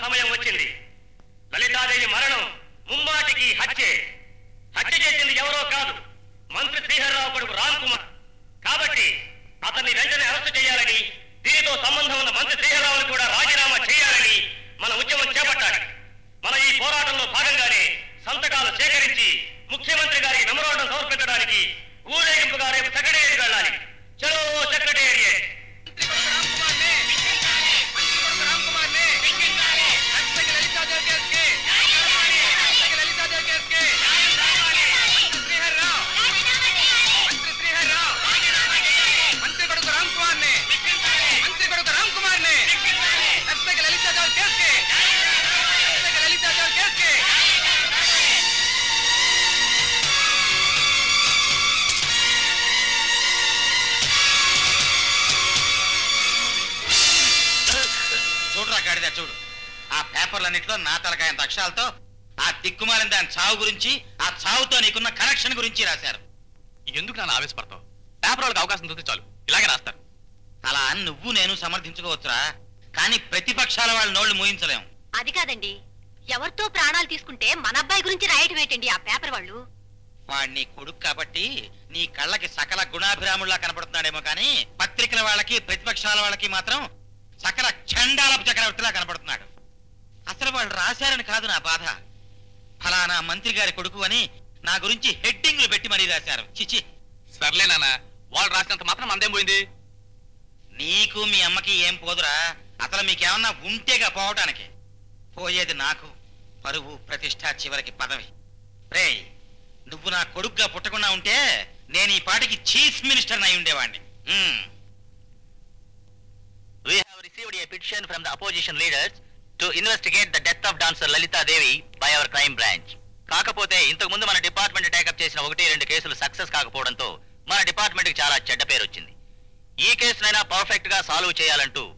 సమయం వచ్చింది. లలితాదేవి మరణం ముమ్మాటికి హత్య చేసింది ఎవరో కాదు, మంత్రి శ్రీహరిరావు కొడుకు రామ్ కుమార్. కాబట్టి అతన్ని వెంటనే అరెస్టు చేయాలని, దీనితో సంబంధం ఉన్న మంత్రి శ్రీహరిరావును కూడా రాజీనామా చేయాలని మన ఉద్యమం చేపట్టాలి. మన ఈ పోరాటంలో భాగంగానే సంతకాలు సేకరించి ముఖ్యమంత్రి గారికి మెమోరాండం సమర్పించడానికి ఊరేగింపుగా రేపు సెక్రటేరియట్ వెళ్ళాలి. చలో సెక్రటేరియట్. చూడు, ఆ పేపర్లన్నింటిలో నా తలకాయంత అక్షరాలతో ఆ దిక్కుమాలిన దాని చావు గురించి, ఆ చావుతో నీకున్న కనెక్షన్ గురించి రాశారు. ఎందుకు నన్ను ఆవేశపడతావు? పేపర్ వాళ్ళకి అవకాశం దొరికితే చాలు ఇలాగే రాస్తారు. అలా నువ్వు నేను సమర్థించుకోవచ్చురా, కానీ ప్రతిపక్షాల వాళ్ళ నోళ్లు మూయించలేము. అది కాదండి, ఎవరితో ప్రాణాలు తీసుకుంటే మన అబ్బాయి గురించి రాయటం ఏంటండి ఆ పేపర్ వాళ్ళు? వాడు నీ కొడుకు కాబట్టి నీ కళ్ళకి సకల గుణాభిరాముల్లా కనపడుతున్నాడేమో, కానీ పత్రికల వాళ్ళకి ప్రతిపక్షాల వాళ్ళకి మాత్రం సకల చండాలపు చక్రవర్తిలా కనపడుతున్నాడు. అసలు వాళ్ళు రాశారని కాదు నా బాధ, ఫలానా మంత్రి గారి కొడుకు అని నా గురించి హెడ్డింగ్లు పెట్టి మరీ రాశారు. చిచి. సర్లే నాన్న, వాళ్ళు రాసినంత మాత్రం మందేం పోయింది? నీకు మీ అమ్మకి ఏం పోదురా, అసలు మీకేమన్నా ఉంటేగా పోవటానికి. పోయేది నాకు పరువు, ప్రతిష్ట, చివరికి పదవి. రే, నువ్వు నా కొడుకుగా పుట్టకుండా ఉంటే నేను ఈ పాటికి చీఫ్ మినిస్టర్ అయి ఉండేవాడిని. We have received a petition from the opposition leaders to investigate the death of dancer Lalita Devi by our crime branch. కాకపోతే ఇంతకు ముందు మన డిపార్ట్మెంట్ టేకప్ చేసిన 1-2 కేసులు సక్సెస్ కాకపోవడంతో మన డిపార్ట్మెంట్ కి చాలా చెడ్డ పేరు వచ్చింది. ఈ కేసునైనా పర్ఫెక్ట్ గా సాల్వ్ చేయాలంటూ